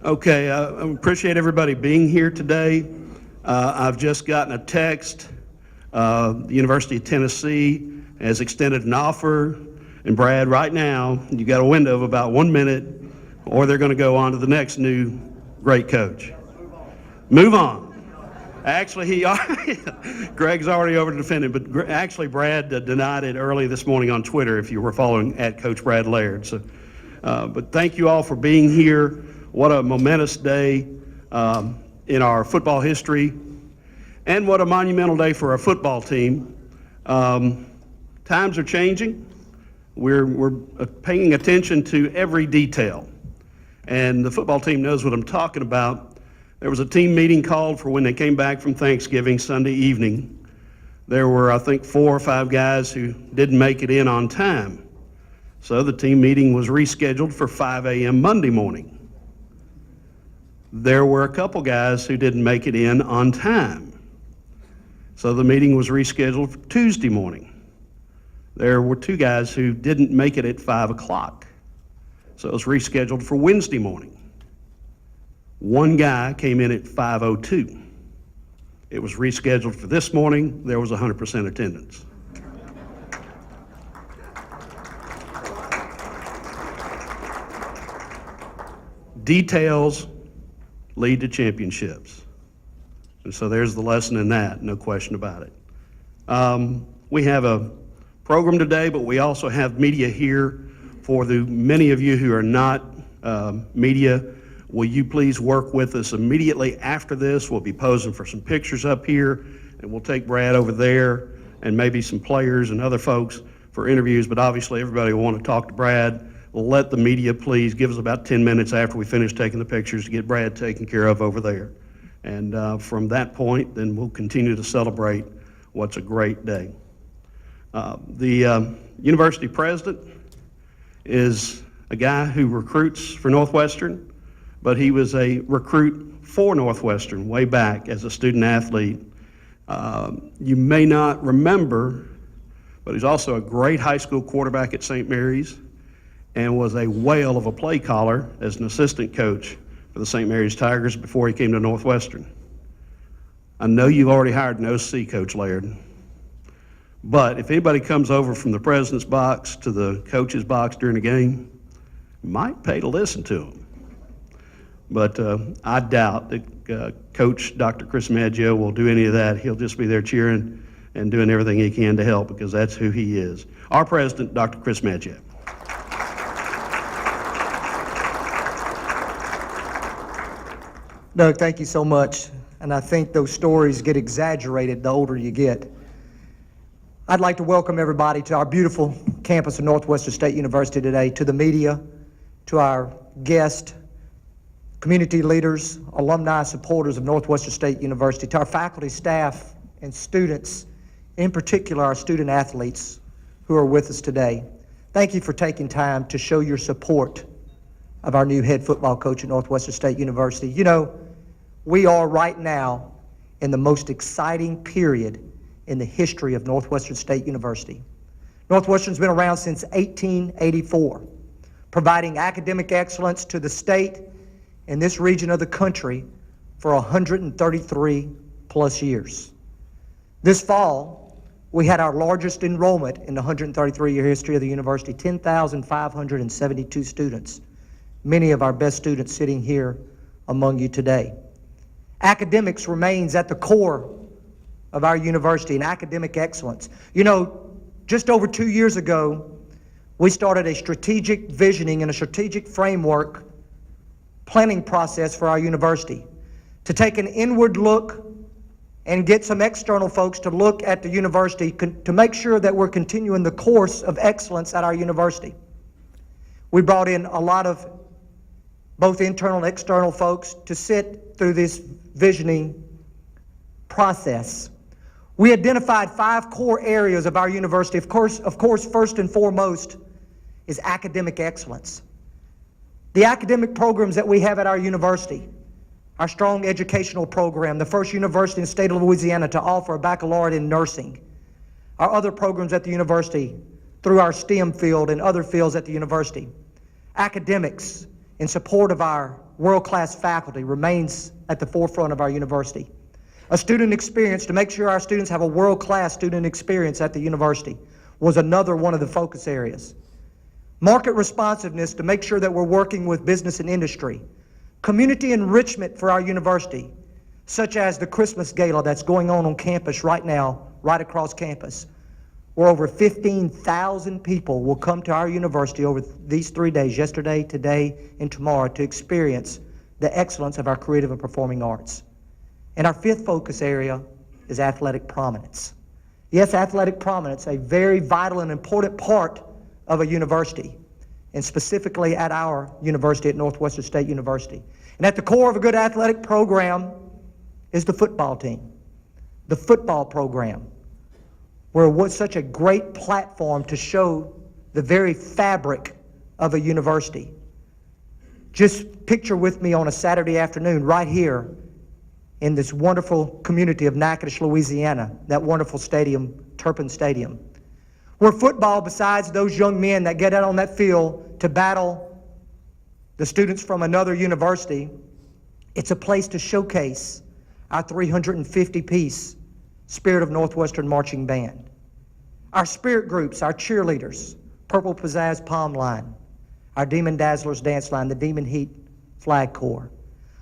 Okay, I appreciate everybody being here today. I've just gotten a text. The University of Tennessee has extended an offer, and Brad, right now, you got a window of about 1 minute, or they're going to go on to the next new great coach. Move on. Actually, Greg's already over to defend it, but actually Brad denied it early this morning on Twitter, if you were following at Coach Brad Laird. So, but thank you all for being here. What a momentous day in our football history, and what a monumental day for our football team. Times are changing. We're paying attention to every detail, and the football team knows what I'm talking about. There was a team meeting called for when they came back from Thanksgiving Sunday evening. There were, I think, 4 or 5 guys who didn't make it in on time. So the team meeting was rescheduled for 5 a.m. Monday morning. There were a couple guys who didn't make it in on time. So the meeting was rescheduled for Tuesday morning. There were 2 guys who didn't make it at 5 o'clock. So it was rescheduled for Wednesday morning. 1 guy came in at 5:02. It was rescheduled for this morning. There was 100% attendance. Details lead to championships. And so there's the lesson in that, no question about it. We have a program today, but we also have media here. For the many of you who are not media, will you please work with us immediately after this? We'll be posing for some pictures up here, and we'll take Brad over there and maybe some players and other folks for interviews, but obviously everybody will want to talk to Brad. We'll let the media please give us about 10 minutes after we finish taking the pictures to get Brad taken care of over there. And from that point, then we'll continue to celebrate what's a great day. The university president is a guy who recruits for Northwestern, but he was a recruit for Northwestern way back as a student athlete. You may not remember, but he's also a great high school quarterback at St. Mary's, and was a whale of a play caller as an assistant coach for the St. Mary's Tigers before he came to Northwestern. I know you've already hired an OC, Coach Laird, but if anybody comes over from the president's box to the coach's box during a game, you might pay to listen to him. But I doubt that Coach Dr. Chris Maggio will do any of that. He'll just be there cheering and doing everything he can to help, because that's who he is. Our president, Dr. Chris Maggio. Doug, thank you so much. And I think those stories get exaggerated the older you get. I'd like to welcome everybody to our beautiful campus of Northwestern State University today, to the media, to our guests, community leaders, alumni, supporters of Northwestern State University, to our faculty, staff, and students, in particular our student athletes who are with us today. Thank you for taking time to show your support of our new head football coach at Northwestern State University. You know, we are right now in the most exciting period in the history of Northwestern State University. Northwestern's been around since 1884, providing academic excellence to the state and this region of the country for 133 plus years. This fall, we had our largest enrollment in the 133-year history of the university, 10,572 students, many of our best students sitting here among you today. Academics remains at the core of our university and academic excellence. You know, just over 2 years ago, we started a strategic visioning and a strategic framework planning process for our university to take an inward look and get some external folks to look at the university to make sure that we're continuing the course of excellence at our university. We brought in a lot of both internal and external folks to sit through this visioning process. We identified 5 core areas of our university. Of course, first and foremost is academic excellence. The academic programs that we have at our university, our strong educational program, the first university in the state of Louisiana to offer a baccalaureate in nursing, our other programs at the university through our STEM field and other fields at the university, academics in support of our world-class faculty remains at the forefront of our university. A student experience, to make sure our students have a world-class student experience at the university, was another one of the focus areas. Market responsiveness, to make sure that we're working with business and industry. Community enrichment for our university, such as the Christmas Gala that's going on campus right now, right across campus, where over 15,000 people will come to our university over these 3 days, yesterday, today, and tomorrow, to experience the excellence of our creative and performing arts. And our fifth focus area is athletic prominence. Yes, athletic prominence, a very vital and important part of a university, and specifically at our university at Northwestern State University. And at the core of a good athletic program is the football team, the football program, where it was such a great platform to show the very fabric of a university. Just picture with me on a Saturday afternoon right here in this wonderful community of Natchitoches, Louisiana, that wonderful stadium, Turpin Stadium, where football, besides those young men that get out on that field to battle the students from another university, it's a place to showcase our 350-piece Spirit of Northwestern Marching Band, our spirit groups, our cheerleaders, Purple Pizzazz Palm Line, our Demon Dazzlers Dance Line, the Demon Heat Flag Corps,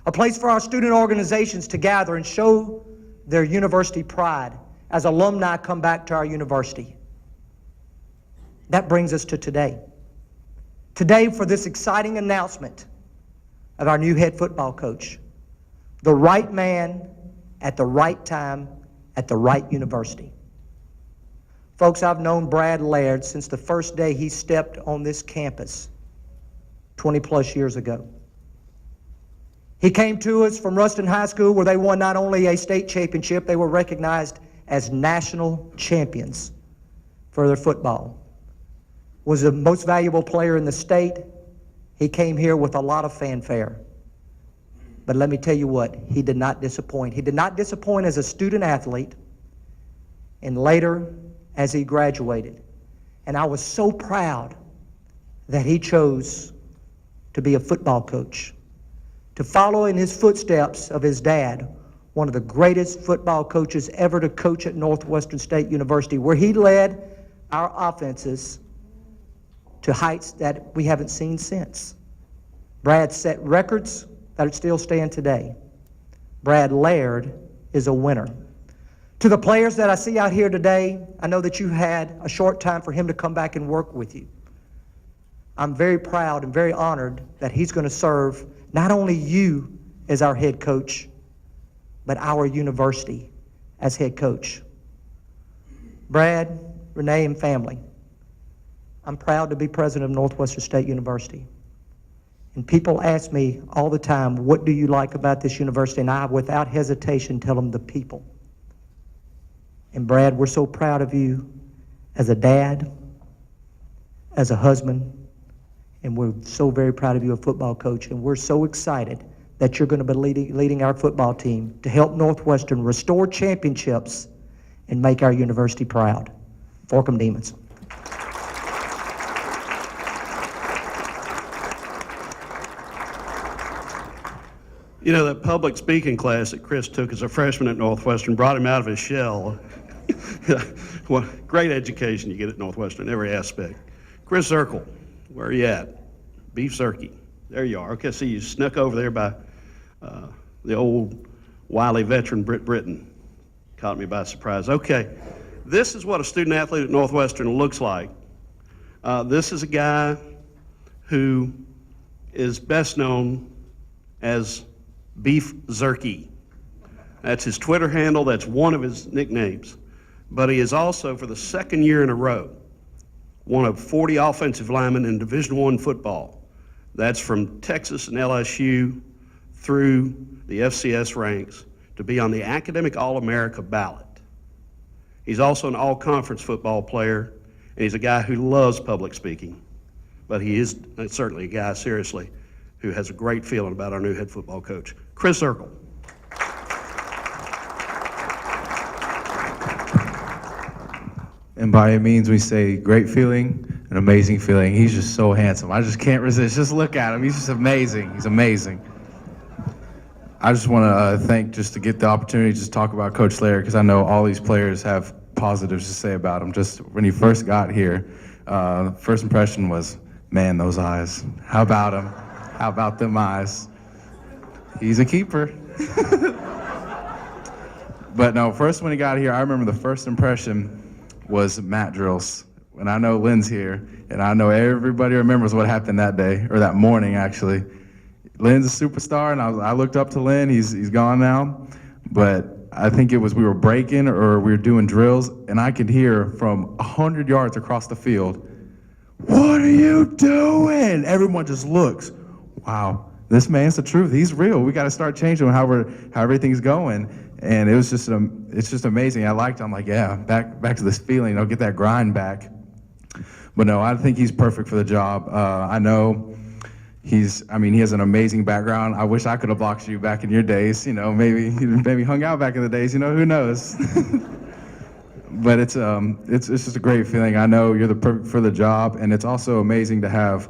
a place for our student organizations to gather and show their university pride as alumni come back to our university. That brings us to today. Today, for this exciting announcement of our new head football coach, the right man at the right time at the right university. Folks, I've known Brad Laird since the first day he stepped on this campus 20 plus years ago. He came to us from Ruston High School, where they won not only a state championship, they were recognized as national champions for their football. Was the most valuable player in the state. He came here with a lot of fanfare. But let me tell you what, he did not disappoint. He did not disappoint as a student athlete, and later as he graduated. And I was so proud that he chose to be a football coach, to follow in his footsteps of his dad, one of the greatest football coaches ever to coach at Northwestern State University, where he led our offenses to heights that we haven't seen since. Brad set records that still stand today. Brad Laird is a winner. To the players that I see out here today, I know that you had a short time for him to come back and work with you. I'm very proud and very honored that he's going to serve not only you as our head coach, but our university as head coach. Brad, Renee, and family, I'm proud to be president of Northwestern State University. And people ask me all the time, what do you like about this university? And I, without hesitation, tell them the people. And Brad, we're so proud of you as a dad, as a husband, and we're so very proud of you, a football coach, and we're so excited that you're going to be leading our football team to help Northwestern restore championships and make our university proud. Forkum Demons. You know, that public speaking class that Chris took as a freshman at Northwestern brought him out of his shell. Well, great education you get at Northwestern, every aspect. Chris Zirkle, where are you at? Beef Zerky. There you are. Okay, see, you snuck over there by the old wily veteran Britt Britton. Caught me by surprise. Okay, this is what a student athlete at Northwestern looks like. This is a guy who is best known as Beef Zerky. That's his Twitter handle. That's one of his nicknames. But he is also, for the second year in a row, one of 40 offensive linemen in Division I football. That's from Texas and LSU through the FCS ranks to be on the Academic All-America ballot. He's also an all-conference football player, and he's a guy who loves public speaking. But he is certainly a guy, seriously, who has a great feeling about our new head football coach, Chris Zirkle. And by any means, we say great feeling, an amazing feeling. He's just so handsome. I just can't resist. Just look at him. He's just amazing. He's amazing. I just want to just to get the opportunity to just talk about Coach Laird, because I know all these players have positives to say about him. Just when he first got here, first impression was, man, those eyes. How about him? How about them eyes? He's a keeper. But no, first when he got here, I remember the first impression was mat drills. And I know Lynn's here, and I know everybody remembers what happened that day, or that morning actually. Lynn's a superstar, and I looked up to Lynn. He's gone now, but I think it was we were breaking or we were doing drills, and I could hear from 100 yards across the field, "What are you doing?" Everyone just looks. Wow, this man's the truth. He's real. We got to start changing how everything's going. And it was just it's just amazing. I liked it. I'm like, yeah, back to this feeling. I'll get that grind back. But no, I think he's perfect for the job. I know he has an amazing background. I wish I could have blocked you back in your days. Maybe hung out back in the days. Who knows? But it's just a great feeling. I know you're the perfect for the job, and it's also amazing to have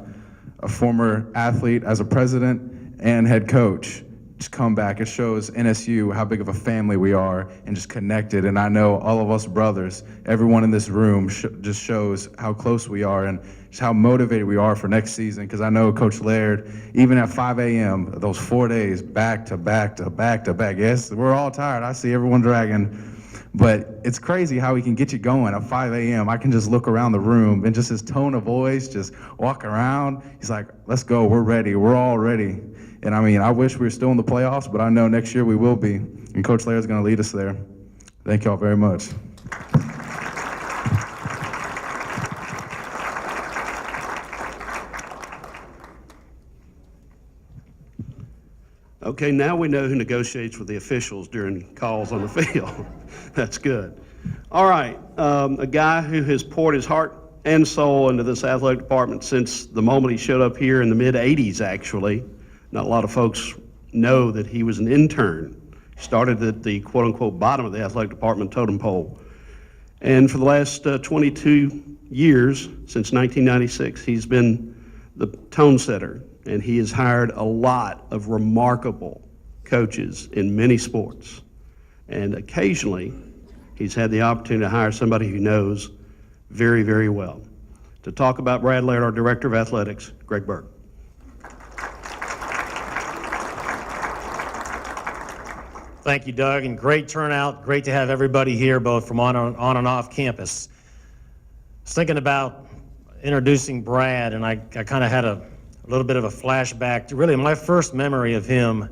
a former athlete as a president and head coach just come back. It shows NSU how big of a family we are and just connected. And I know all of us brothers, everyone in this room just shows how close we are and just how motivated we are for next season. Because I know Coach Laird, even at 5 a.m., those 4 days, back to back to back to back. Yes, we're all tired. I see everyone dragging. But it's crazy how he can get you going at 5 a.m. I can just look around the room and just his tone of voice, just walk around. He's like, let's go, we're ready, we're all ready. And I wish we were still in the playoffs, but I know next year we will be. And Coach Laird's going to lead us there. Thank y'all very much. Okay, now we know who negotiates with the officials during calls on the field. That's good. All right, a guy who has poured his heart and soul into this athletic department since the moment he showed up here in the mid-'80s, actually. Not a lot of folks know that he was an intern. Started at the quote-unquote bottom of the athletic department totem pole. And for the last 22 years, since 1996, he's been the tone setter. And he has hired a lot of remarkable coaches in many sports. And occasionally, he's had the opportunity to hire somebody who knows very, very well. To talk about Brad Laird, our Director of Athletics, Greg Burke. Thank you, Doug, and great turnout. Great to have everybody here, both from on and off campus. I was thinking about introducing Brad, and I kind of had a little bit of a flashback to really my first memory of him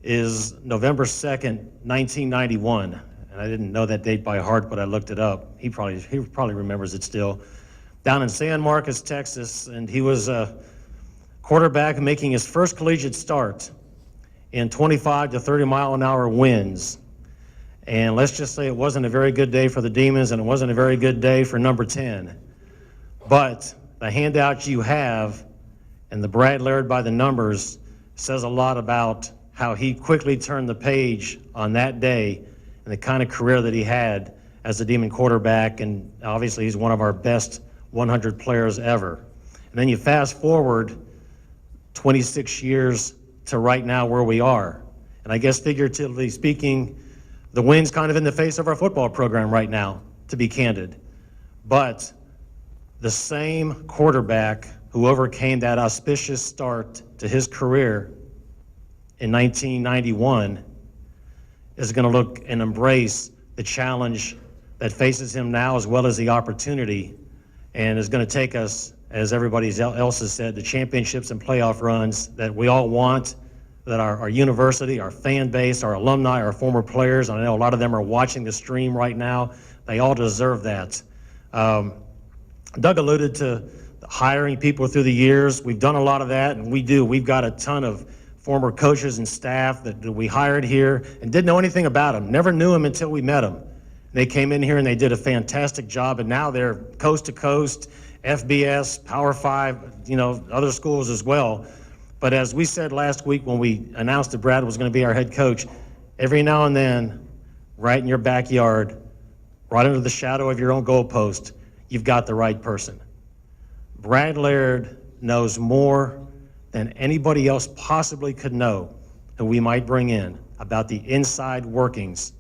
is November 2nd, 1991. And I didn't know that date by heart, but I looked it up. He probably remembers it still. Down in San Marcos, Texas, and he was a quarterback making his first collegiate start in 25 to 30 mile an hour winds. And let's just say it wasn't a very good day for the Demons, and it wasn't a very good day for number 10. But the handout you have and the Brad Laird by the numbers says a lot about how he quickly turned the page on that day and the kind of career that he had as a Demon quarterback. And obviously he's one of our best 100 players ever. And then you fast forward 26 years to right now where we are. And I guess figuratively speaking, the wind's kind of in the face of our football program right now, to be candid. But the same quarterback who overcame that auspicious start to his career in 1991 is going to look and embrace the challenge that faces him now, as well as the opportunity, and is going to take us, as everybody else has said, the championships and playoff runs that we all want, that our university, our fan base, our alumni, our former players, and I know a lot of them are watching the stream right now, they all deserve that. Doug alluded to hiring people through the years. We've done a lot of that, and we've got a ton of former coaches and staff that we hired here and didn't know anything about them, never knew them until we met them. They came in here and they did a fantastic job, and now they're coast to coast, FBS, Power 5, other schools as well. But as we said last week when we announced that Brad was going to be our head coach, every now and then, right in your backyard, right under the shadow of your own goalpost, you've got the right person. Brad Laird knows more than anybody else possibly could know who we might bring in about the inside workings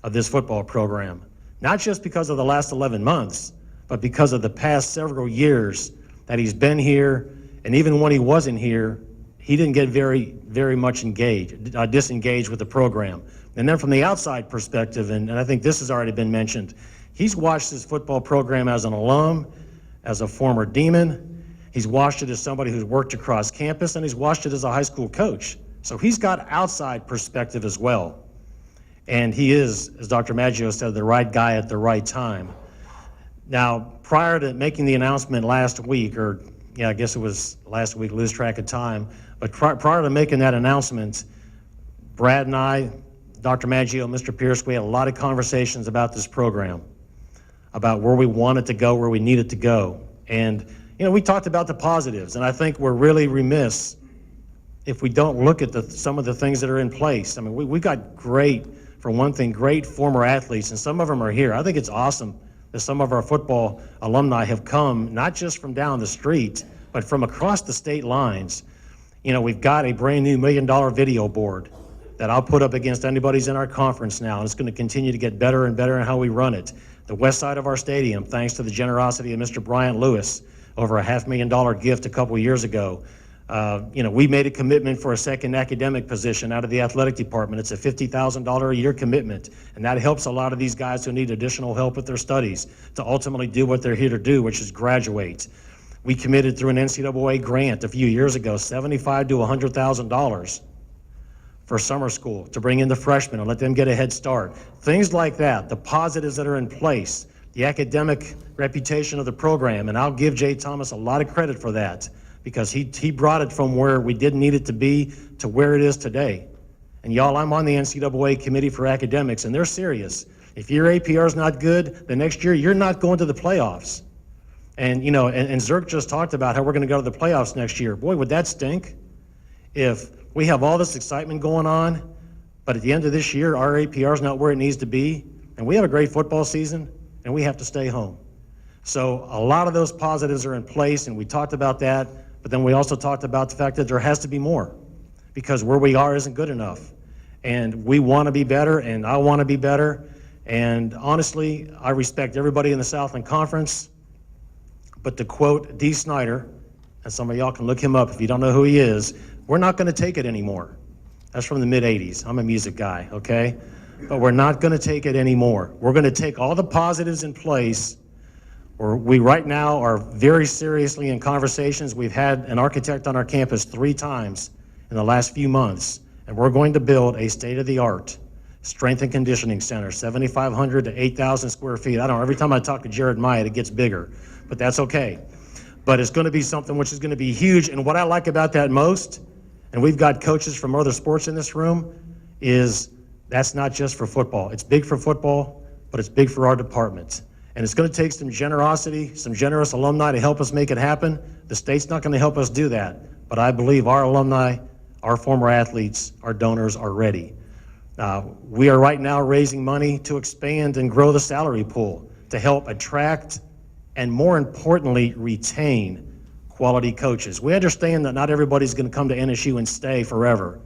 of this football program. Not just because of the last 11 months, but because of the past several years that he's been here, and even when he wasn't here, he didn't get very much disengaged with the program. And then from the outside perspective, and I think this has already been mentioned, he's watched this football program as an alum, as a former Demon. He's watched it as somebody who's worked across campus, and he's watched it as a high school coach. So he's got outside perspective as well. And he is, as Dr. Maggio said, the right guy at the right time. Now, prior to making the announcement last week, or yeah, I guess it was last week, lose track of time, but prior to making that announcement, Brad and I, Dr. Maggio, Mr. Pierce, we had a lot of conversations about this program, about where we want it to go, where we need it to go. And, you know, we talked about the positives, and I think we're really remiss if we don't look at some of the things that are in place. I mean, we got great, for one thing, great former athletes, and some of them are here. I think it's awesome that some of our football alumni have come, not just from down the street, but from across the state lines. You know, we've got a brand new $1 million video board that I'll put up against anybody's in our conference now, and it's going to continue to get better and better in how we run it. The west side of our stadium, thanks to the generosity of Mr. Bryant Lewis, over a $500,000 gift a couple years ago. You know, we made a commitment for a second academic position out of the athletic department. It's a $50,000 a year commitment, and that helps a lot of these guys who need additional help with their studies to ultimately do what they're here to do, which is graduate. We committed through an NCAA grant a few years ago, $75,000 to $100,000 for summer school to bring in the freshmen and let them get a head start. Things like that, the positives that are in place, the academic reputation of the program, and I'll give Jay Thomas a lot of credit for that, because he brought it from where we didn't need it to be to where it is today. And y'all, I'm on the NCAA committee for academics, and they're serious. If your APR is not good, the next year you're not going to the playoffs. And you know, and Zerk just talked about how we're going to go to the playoffs next year. Boy, would that stink if we have all this excitement going on, but at the end of this year, our APR is not where it needs to be, and we have a great football season, and we have to stay home. So a lot of those positives are in place, and we talked about that, but then we also talked about the fact that there has to be more, because where we are isn't good enough. And we want to be better, and I want to be better. And honestly, I respect everybody in the Southland Conference, but to quote Dee Snyder, and some of y'all can look him up if you don't know who he is, we're not going to take it anymore. That's from the mid-'80s. I'm a music guy, okay? But we're not going to take it anymore. We're going to take all the positives in place. We right now are very seriously in conversations. We've had an architect on our campus 3 times in the last few months, and we're going to build a state-of-the-art strength and conditioning center, 7,500 to 8,000 square feet. I don't know, every time I talk to Jared Myatt, it gets bigger, but that's okay. But it's going to be something which is going to be huge, and what I like about that most, and we've got coaches from other sports in this room, is that's not just for football. It's big for football, but it's big for our department. And it's going to take some generosity, some generous alumni to help us make it happen. The state's not going to help us do that, but I believe our alumni, our former athletes, our donors are ready. We are right now raising money to expand and grow the salary pool to help attract and, more importantly, retain quality coaches. We understand that not everybody's going to come to NSU and stay forever,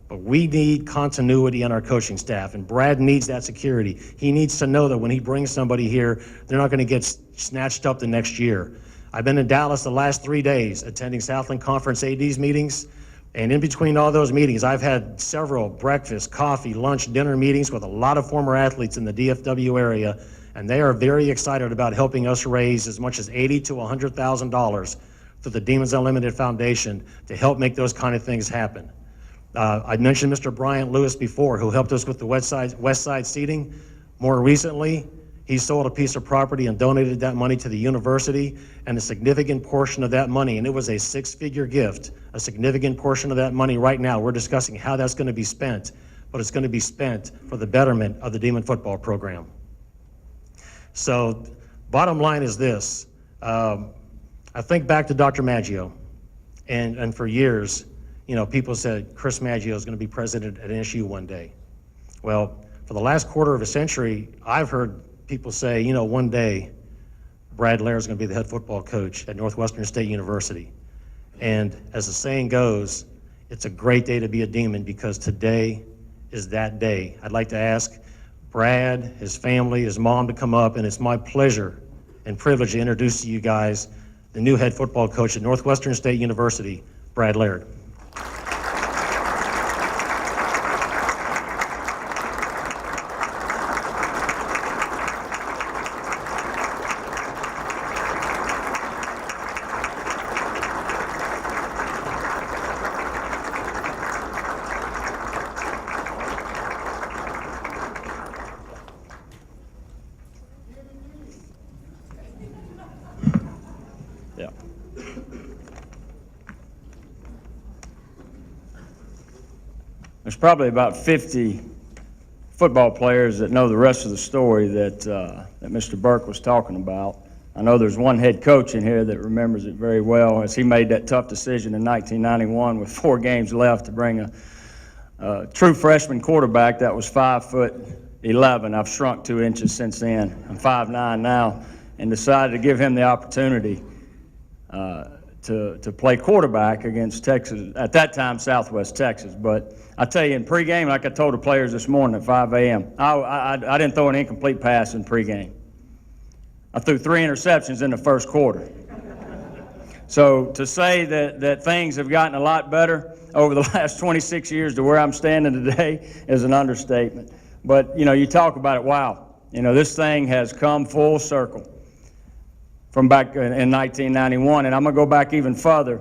but we need continuity in our coaching staff, and Brad needs that security. He needs to know that when he brings somebody here, they're not going to get snatched up the next year. I've been in Dallas the last 3 days attending Southland Conference ADs meetings, and in between all those meetings, I've had several breakfast, coffee, lunch, dinner meetings with a lot of former athletes in the DFW area, and they are very excited about helping us raise as much as $80,000 to $100,000 through the Demons Unlimited Foundation to help make those kind of things happen. I mentioned Mr. Bryant Lewis before, who helped us with the west side seating. More recently, he sold a piece of property and donated that money to the university, and a significant portion of that money, and it was a 6-figure gift, a significant portion of that money right now, we're discussing how that's going to be spent, but it's going to be spent for the betterment of the Demon football program. So bottom line is this. I think back to Dr. Maggio, and for years, you know, people said Chris Maggio is going to be president at NSU one day. Well, for the last quarter of a century, I've heard people say, you know, one day Brad Laird is going to be the head football coach at Northwestern State University. And as the saying goes, It's a great day to be a Demon because today is that day. I'd like to ask Brad, his family, his mom to come up, and it's my pleasure and privilege to introduce to you guys the new head football coach at Northwestern State University, Brad Laird. Yeah. There's probably about 50 football players that know the rest of the story that Mr. Burke was talking about. I know there's one head coach in here that remembers it very well as he made that tough decision in 1991 with 4 games left to bring a true freshman quarterback that was 5'11". I've shrunk 2 inches since then. I'm 5'9" now, and decided to give him the opportunity to play quarterback against Texas, at that time Southwest Texas. But I tell you, in pregame, like I told the players this morning at 5 a.m., I didn't throw an incomplete pass in pregame. I threw 3 interceptions in the first quarter. So to say that things have gotten a lot better over the last 26 years to where I'm standing today is an understatement. But, you know, you talk about it, wow, you know, this thing has come full circle from back in 1991, and I'm going to go back even further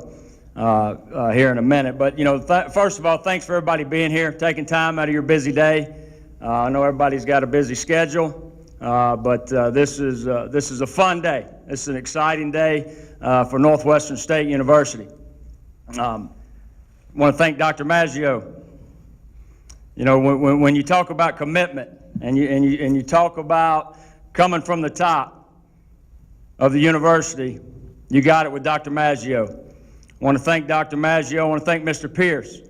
here in a minute. But, you know, first of all, thanks for everybody being here, taking time out of your busy day. I know everybody's got a busy schedule, but this is a fun day. This is an exciting day for Northwestern State University. I want to thank Dr. Maggio. You know, when you talk about commitment and you talk about coming from the top of the university, you got it with Dr. Maggio. I want to thank Dr. Maggio. I want to thank Mr. Pierce,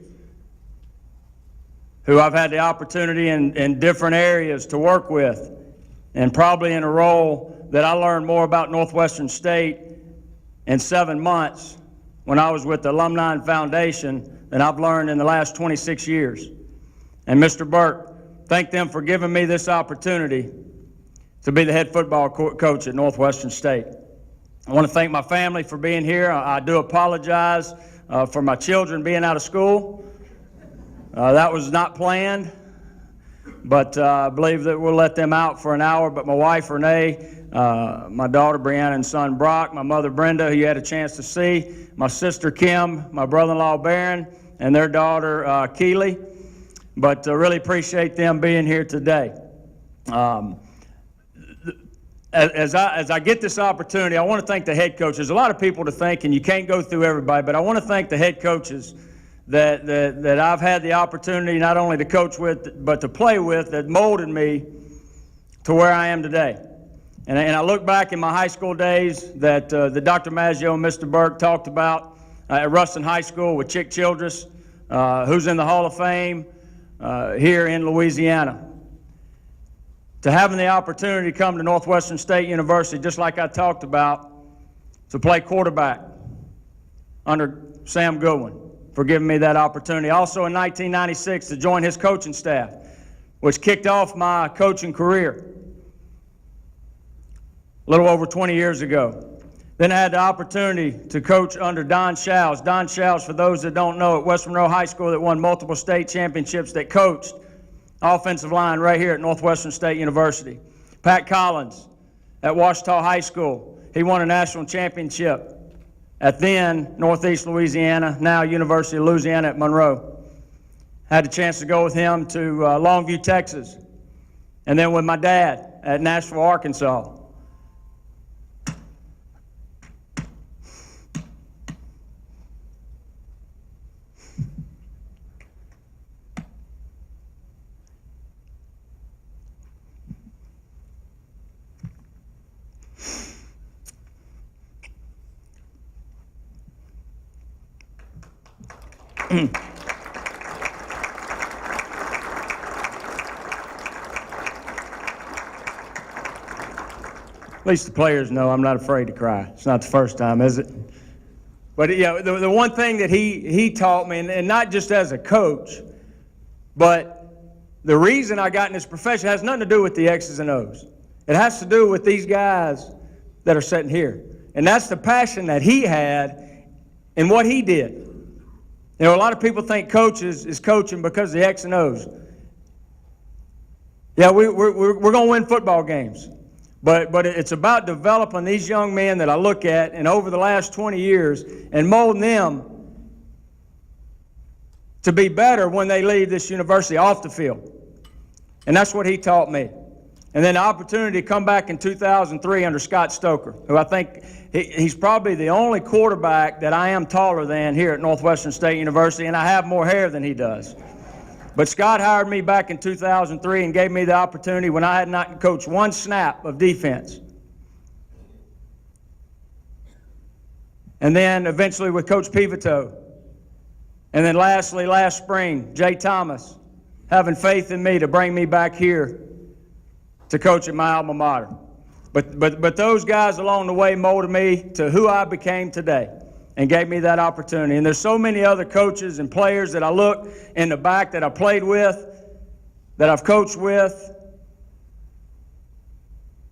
who I've had the opportunity in different areas to work with, and probably in a role that I learned more about Northwestern State in 7 months when I was with the Alumni Foundation than I've learned in the last 26 years. And Mr. Burke, thank them for giving me this opportunity to be the head football coach at Northwestern State. I want to thank my family for being here. I do apologize for my children being out of school. That was not planned, but I believe that we'll let them out for an hour. But my wife, Renee, my daughter, Brianna, and son, Brock, my mother, Brenda, who you had a chance to see, my sister, Kim, my brother-in-law, Barron, and their daughter, Keely. But really appreciate them being here today. As I get this opportunity, I want to thank the head coaches. There's a lot of people to thank, and you can't go through everybody, but I want to thank the head coaches that I've had the opportunity not only to coach with, but to play with, that molded me to where I am today. And I look back in my high school days that Dr. Maggio and Mr. Burke talked about at Ruston High School with Chick Childress, who's in the Hall of Fame here in Louisiana. To having the opportunity to come to Northwestern State University, just like I talked about, to play quarterback under Sam Goodwin, for giving me that opportunity. Also in 1996 to join his coaching staff, which kicked off my coaching career a little over 20 years ago. Then I had the opportunity to coach under Don Shows. Don Shows, for those that don't know, at West Monroe High School, that won multiple state championships, that coached offensive line right here at Northwestern State University. Pat Collins at Ouachita High School. He won a national championship at then Northeast Louisiana, now University of Louisiana at Monroe. Had a chance to go with him to Longview, Texas, and then with my dad at Nashville, Arkansas. At least the players know I'm not afraid to cry. It's not the first time, is it? But the one thing that he taught me, and not just as a coach, but the reason I got in this profession has nothing to do with the X's and O's. It has to do with these guys that are sitting here. And that's the passion that he had in what he did. You know, a lot of people think coaches is coaching because of the X and O's. Yeah, we're going to win football games. But it's about developing these young men that I look at, and over the last 20 years, and molding them to be better when they leave this university off the field. And that's what he taught me. And then the opportunity to come back in 2003 under Scott Stoker, who I think he's probably the only quarterback that I am taller than here at Northwestern State University, and I have more hair than he does. But Scott hired me back in 2003 and gave me the opportunity when I had not coached one snap of defense. And then eventually with Coach Pivotal. And then lastly, last spring, Jay Thomas, having faith in me to bring me back here to coach at my alma mater. But those guys along the way molded me to who I became today and gave me that opportunity. And there's so many other coaches and players that I look in the back that I played with, that I've coached with,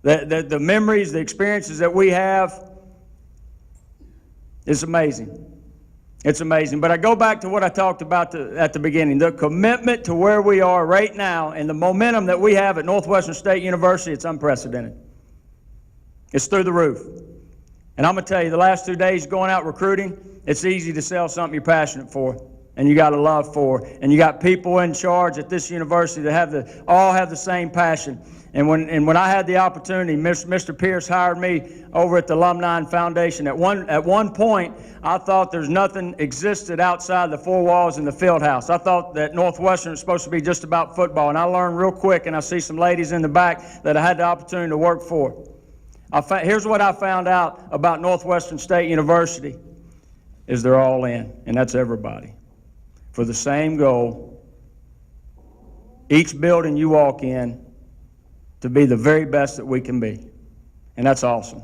the memories, the experiences that we have, it's amazing. It's amazing. But I go back to what I talked about at the beginning, the commitment to where we are right now and the momentum that we have at Northwestern State University, it's unprecedented. It's through the roof. And I'm going to tell you, the last 2 days going out recruiting, it's easy to sell something you're passionate for and you got a love for. And you got people in charge at this university that all have the same passion. And when I had the opportunity, Mr. Pierce hired me over at the Alumni Foundation. At one point, I thought there's nothing existed outside the four walls in the field house. I thought that Northwestern was supposed to be just about football. And I learned real quick, and I see some ladies in the back that I had the opportunity to work for. Here's what I found out about Northwestern State University, is they're all in, and that's everybody, for the same goal. Each building you walk in to be the very best that we can be, and that's awesome.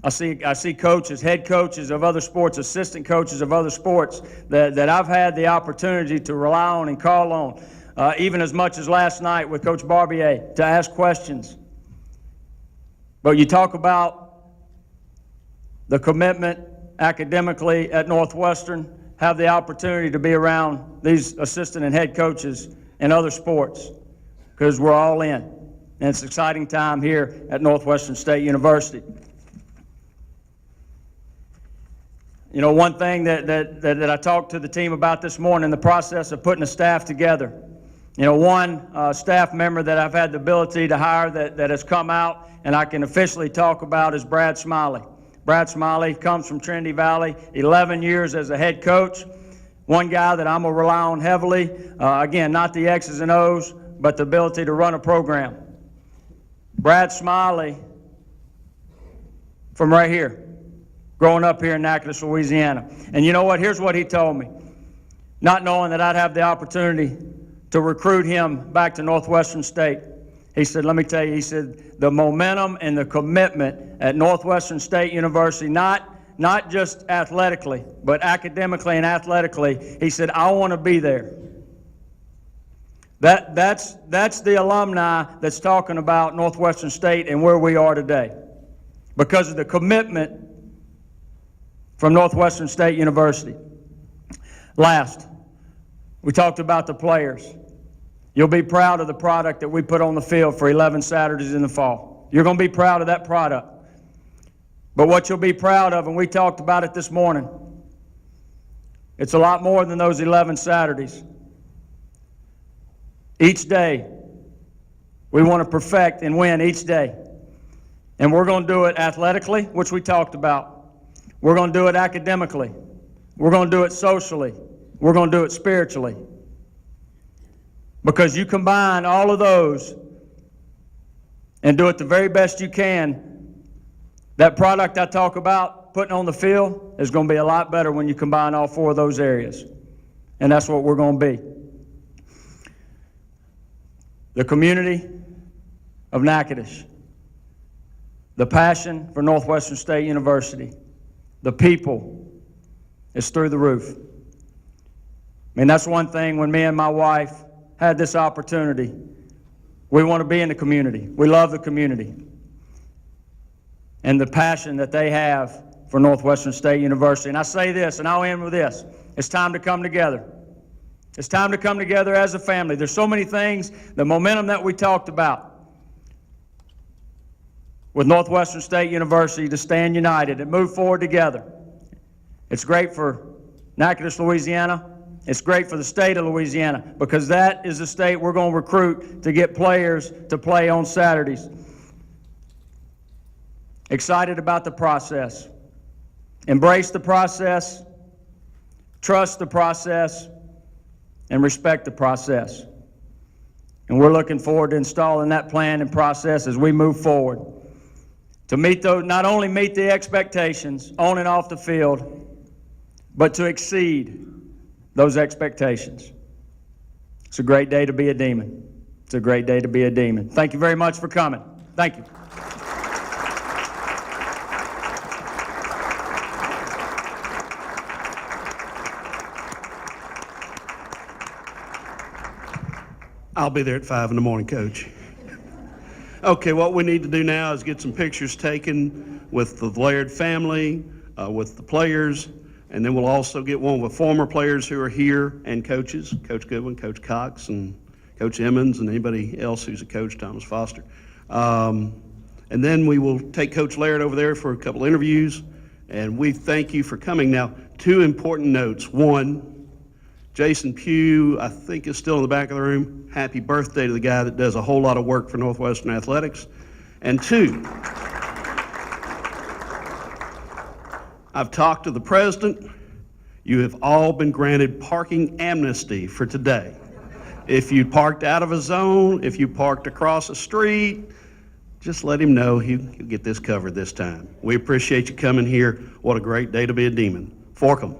I see coaches, head coaches of other sports, assistant coaches of other sports that I've had the opportunity to rely on and call on, even as much as last night with Coach Barbier, to ask questions. But you talk about the commitment academically at Northwestern, have the opportunity to be around these assistant and head coaches in other sports, because we're all in. And it's an exciting time here at Northwestern State University. You know, one thing that I talked to the team about this morning in the process of putting a staff together, you know, one staff member that I've had the ability to hire that has come out and I can officially talk about is Brad Smiley. Brad Smiley comes from Trinity Valley, 11 years as a head coach. One guy that I'm going to rely on heavily, again, not the X's and O's, but the ability to run a program. Brad Smiley, from right here, growing up here in Natchitoches, Louisiana. And you know what? Here's what he told me. Not knowing that I'd have the opportunity to recruit him back to Northwestern State. He said, let me tell you, he said, the momentum and the commitment at Northwestern State University, not just athletically, but academically and athletically, he said, I want to be there. That's the alumni that's talking about Northwestern State and where we are today, because of the commitment from Northwestern State University. Last, we talked about the players. You'll be proud of the product that we put on the field for 11 Saturdays in the fall. You're going to be proud of that product. But what you'll be proud of, and we talked about it this morning, it's a lot more than those 11 Saturdays. Each day, we want to perfect and win each day. And we're going to do it athletically, which we talked about. We're going to do it academically. We're going to do it socially. We're going to do it spiritually. Because you combine all of those and do it the very best you can, that product I talk about putting on the field is going to be a lot better when you combine all four of those areas. And that's what we're going to be. The community of Natchitoches, the passion for Northwestern State University, the people, is through the roof. I mean, that's one thing when me and my wife had this opportunity. We want to be in the community. We love the community. And the passion that they have for Northwestern State University. And I say this, and I'll end with this. It's time to come together. It's time to come together as a family. There's so many things, the momentum that we talked about with Northwestern State University to stand united and move forward together. It's great for Natchitoches, Louisiana. It's great for the state of Louisiana because that is the state we're going to recruit to get players to play on Saturdays. Excited about the process. Embrace the process, trust the process, and respect the process. And we're looking forward to installing that plan and process as we move forward to meet those, not only meet the expectations on and off the field, but to exceed those expectations. It's a great day to be a Demon. It's a great day to be a Demon. Thank you very much for coming. Thank you. I'll be there at 5 in the morning, Coach. Okay, what we need to do now is get some pictures taken with the Laird family, with the players, and then we'll also get one with former players who are here and coaches, Coach Goodwin, Coach Cox, and Coach Emmons, and anybody else who's a coach, Thomas Foster. And then we will take Coach Laird over there for a couple interviews, and we thank you for coming. Now, 2 important notes. One, Jason Pugh, I think, is still in the back of the room. Happy birthday to the guy that does a whole lot of work for Northwestern Athletics. And 2, I've talked to the president. You have all been granted parking amnesty for today. If you parked out of a zone, if you parked across a street, just let him know he'll get this covered this time. We appreciate you coming here. What a great day to be a Demon. Fork 'em.